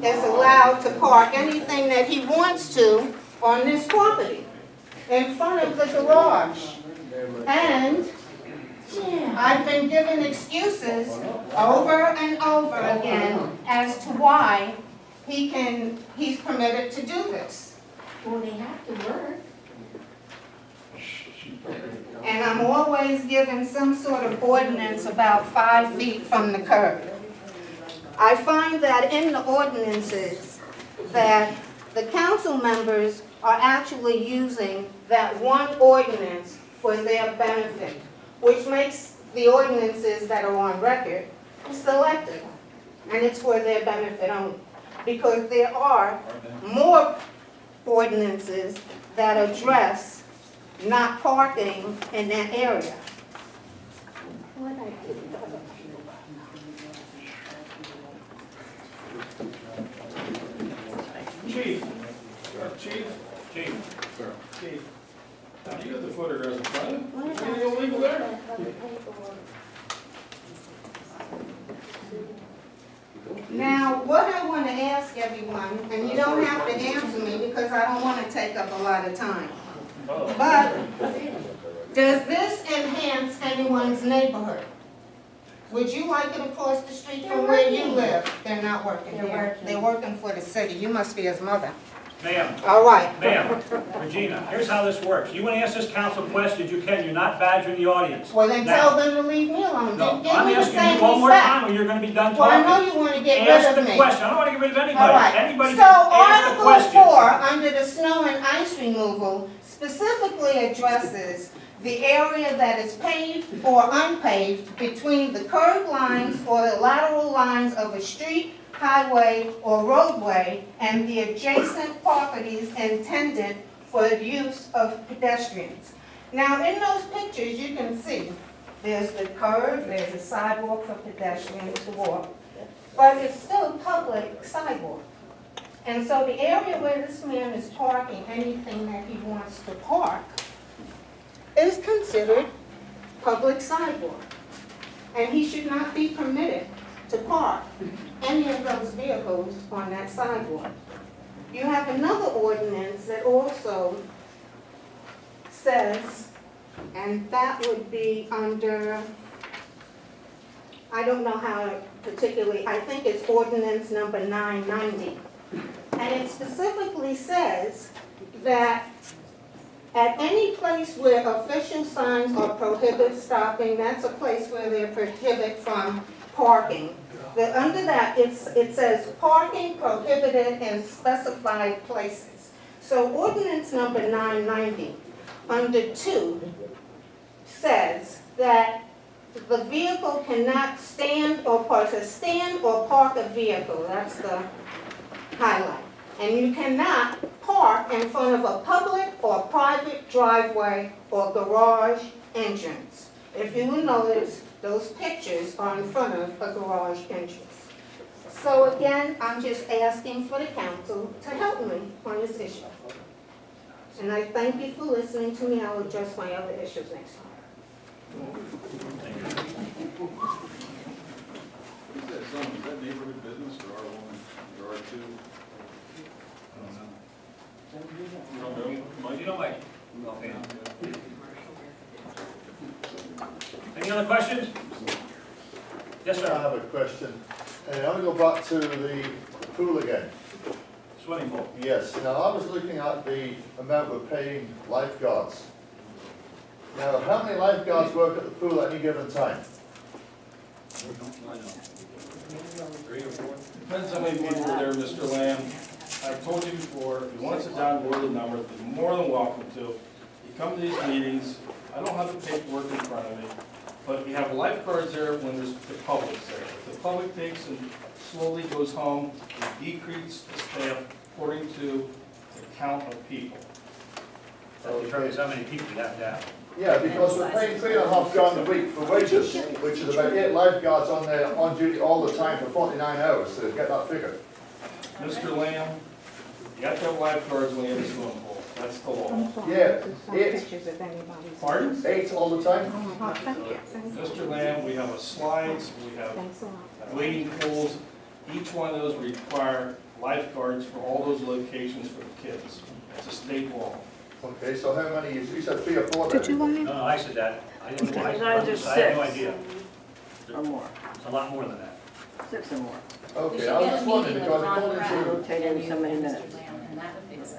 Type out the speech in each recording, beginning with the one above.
is allowed to park anything that he wants to on this property in front of the garage. And I've been given excuses over and over again as to why he's permitted to do this. Well, they have to work. And I'm always given some sort of ordinance about 5 feet from the curb. I find that in the ordinances that the council members are actually using that one ordinance for their benefit, which makes the ordinances that are on record selective, and it's for their benefit only. Because there are more ordinances that address not parking in that area. Chief. Chief. Now, you got the photographs in front of you. Anything illegal there? Now, what I want to ask everyone, and you don't have to answer me because I don't want to take up a lot of time, but does this enhance anyone's neighborhood? Would you like it across the street from where you live? They're not working here. They're working for the city. You must be his mother. Ma'am, All right. ma'am, Regina, here's how this works. You want to ask this council questions, you can. You're not badgering the audience. Well, then Now- tell them to leave me alone. No, Give I'm me the asking same you one more respect. time or you're going to be done Well, I talking. know you want to get rid Ask of the me. question. I don't want to get rid of anybody. All right. Anybody So can ask the Article question. 4, under the snow and ice removal, specifically addresses the area that is paved or unpaved between the curb lines or the lateral lines of a street, highway, or roadway, and the adjacent properties intended for the use of pedestrians. Now, in those pictures, you can see there's the curb, there's a sidewalk for pedestrians to walk, but it's still public sidewalk. And so the area where this man is parking anything that he wants to park is considered public sidewalk. And he should not be permitted to park any of those vehicles on that sidewalk. You have another ordinance that also says, and that would be under, I don't know how particularly, I think it's ordinance number 990. And it specifically says that at any place where official signs are prohibit stopping, that's a place where they prohibit from parking. Under that, it says parking prohibited in specified places. So ordinance number 990, under 2, says that the vehicle cannot stand or park a vehicle. That's the highlight. And you cannot park in front of a public or private driveway or garage entrance. If you will notice, those pictures are in front of a garage entrance. So again, I'm just asking for the council to help me on this issue. And I thank you for listening to me. I'll address my other issues next time. Is that neighborhood business or R1 or R2? You don't know? Mike? You know, Mike? Any other questions? Yes, I sir. have a question. I want to go back to the pool again. Swimming pool. Yes, now I was looking at the amount we're paying lifeguards. Now, how many lifeguards work at the pool at any given time? 3 or 4? Depends how many people are there, Mr. Lamb. I've told you before, if you want to sit down and go over the numbers, you're more than welcome to. You come to these meetings, I don't have the paperwork in front of me, but we have lifeguards there when there's the public there. If the public takes and slowly goes home, we decrease the staff according to the count of people. That determines how many people you have to have. Yeah, because we're paying £3.5 a week for wages, which is about 8 lifeguards on there on duty all the time for 49 hours, so get that figure. Mr. Lamb, you have to have lifeguards when you have a swimming pool. That's the law. Yeah, 8. Pictures of anybody's. Pardon? 8 all the time? Thank you. Mr. Lamb, we have a slides, we have Thanks a lot. wading pools. Each one of those require lifeguards for all those locations for the kids. It's a state law. Okay, so how many, you said 3 or 4 then? No, I said that. I didn't know. I No, there's had no 6. idea. Or more, It's a lot more than that. 6 or more. Okay, I was just wondering, because according to, Rotate every so many minutes.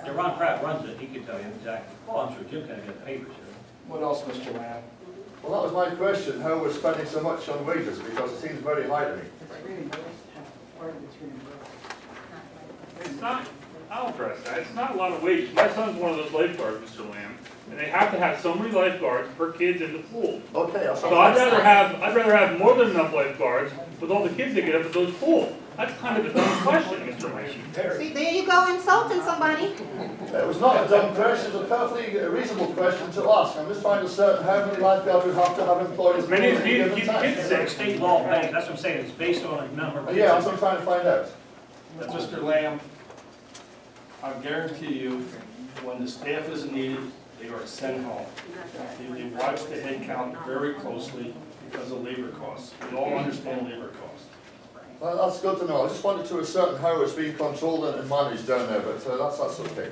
Yeah, Ron Pratt runs it, he can tell you exactly. Oh, I'm sure Jim can get the papers here. What else, Mr. Lamb? well, that was my question, how we're spending so much on wages, because it seems very high to me. It's not, I'll address that, it's not a lot of wages. My son's one of those lifeguards, Mr. Lamb, and they have to have so many lifeguards per kid in the pool. Okay, I'll So I'd rather have more than enough lifeguards with all the kids that get up at those pools. That's kind of a dumb question, Mr. Lamb. See, there you go insulting somebody. It was not a dumb question, it was a perfectly reasonable question to ask. I'm just trying to ascertain how many lifeguards we have to have employed As many as at any needed to given keep the time. kids It's like safe. state law, that's what I'm saying, it's based on a number of kids. Yeah, that's what I'm trying to find out. Mr. Lamb, I guarantee you, when the staff isn't needed, they are sent home. They watch the head count very closely because of labor costs. We all understand labor costs. Well, that's good to know. I just wanted to ascertain how it's being controlled and managed down there, but that's okay.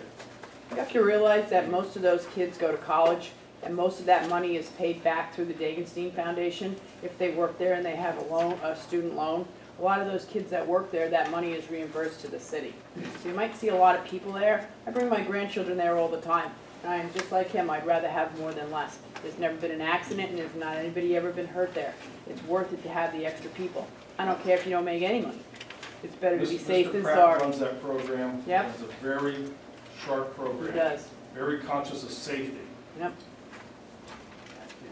You have to realize that most of those kids go to college, and most of that money is paid back through the Dagenstein Foundation. If they work there and they have a student loan, a lot of those kids that work there, that money is reimbursed to the city. So you might see a lot of people there. I bring my grandchildren there all the time. And I am just like him, I'd rather have more than less. There's never been an accident, and there's not anybody ever been hurt there. It's worth it to have the extra people. I don't care if you don't make any money. It's better to be safe than Mr. Pratt sorry. runs that program. Yep. It's a very sharp He program. does. Very conscious of safety. Yep.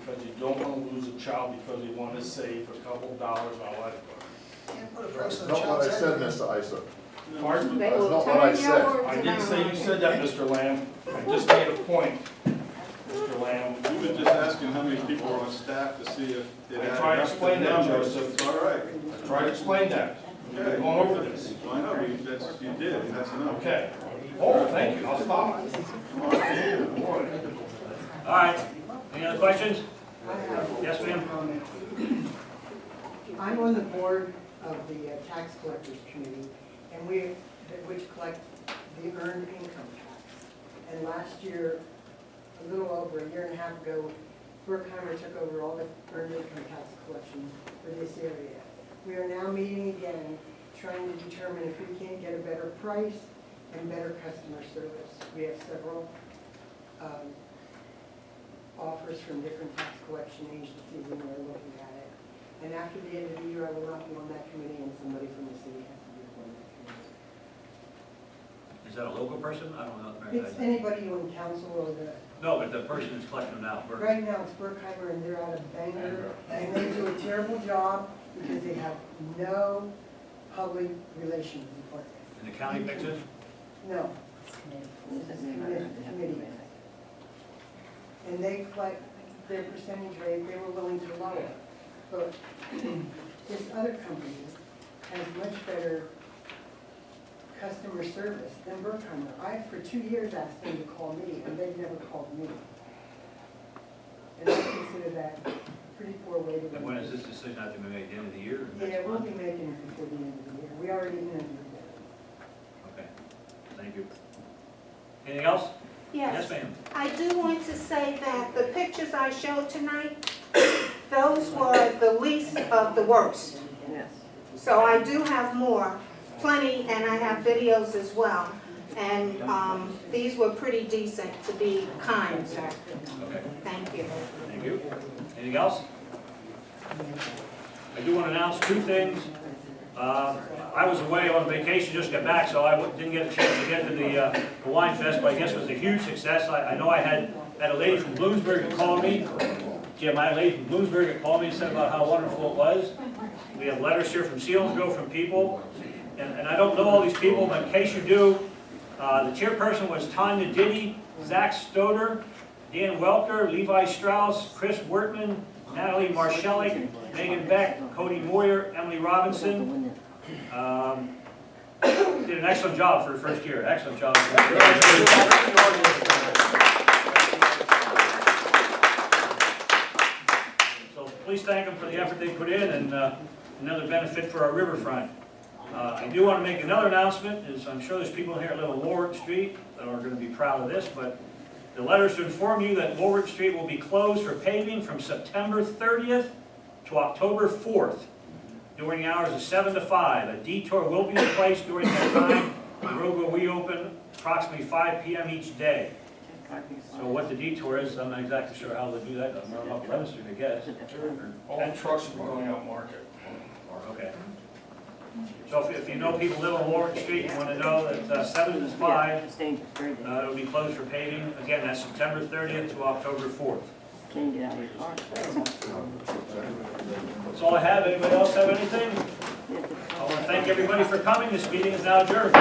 Because you don't want to lose a child because you want to save a couple dollars on a lifeguard. That's not what I said, Mr. Isa. Pardon? They That's will not what I turn said. your words I didn't say around. you said that, Mr. Lamb. I just made a point, Mr. Lamb. We were just asking how many people are on staff to see if it I added tried to up explain the that, numbers. Joseph. All right. I tried to explain that. We've been going over this. I know, you did, and that's enough. Okay. Oh, thank you, I'll stop. All right, any other questions? Yes, ma'am? I'm on the board of the tax collectors committee, and which collect the earned income tax. And last year, a little over a year and a half ago, Berkheimer took over all the earned income tax collection for this area. We are now meeting again, trying to determine if we can't get a better price and better customer service. We have several offers from different tax collection agencies, and we're looking at it. And after the end of the year, I will not be on that committee, and somebody from the city has to be on that committee. Is that a local person? I don't know. It's anybody on council or the, No, but the person that's collecting them now. right now it's Berkheimer, and they're out of Bangor, and they do a terrible job because they have no public relations department. And the county picks it? No. It's committee. And they collect their percentage rate, they were willing to lower. But this other company has much better customer service than Berkheimer. I, for 2 years, asked them to call me, and they've never called me. And I consider that a pretty poor way to. And when is this decision have to be made, the end of the year? or next Yeah, we'll month? be making it before the end of the year. We already interviewed them. Okay, thank you. Anything else? Yes, ma'am. I do want to say that the pictures I showed tonight, those were the least of the worst. Yes. So I do have more, plenty, and I have videos as well. And these were pretty decent, to be kind. Okay, Thank you. thank you. Anything else? I do want to announce 2 things. I was away on vacation, just got back, so I didn't get a chance to get to the Wine Fest, but I guess it was a huge success. I know I had a lady from Bloomsburg that called me. Jim, I had a lady from Bloomsburg that called me and said about how wonderful it was. We have letters here from Selinsville from people, and I don't know all these people, but in case you do, the chairperson was Tanya Diddy, Zach Stoder, Dan Welker, Levi Strauss, Chris Wertman, Natalie Marshalik, Megan Beck, Cody Moyer, Emily Robinson. Did an excellent job for the first year. Excellent job. So please thank them for the effort they put in, and another benefit for our riverfront. I do want to make another announcement, is I'm sure there's people in here that live on Warwick Street that are going to be proud of this, but the letters to inform you that Warwick Street will be closed for paving from September 30th to October 4th, during the hours of 7 to 5. A detour will be in place during that time. The road will reopen approximately 5 p.m. each day. So what the detour is, I'm not exactly sure how they do that. I'm running up 11th Street, I guess. All the trucks will be going out market. Okay. So if you know people live on Warwick Street, you want to know that 7 to 5, It's dangerous, very dangerous. it'll be closed for paving. Again, that's September 30th to October 4th. Can't get out of your car. That's all I have. Anybody else have anything? I want to thank everybody for coming. This meeting is now adjourned.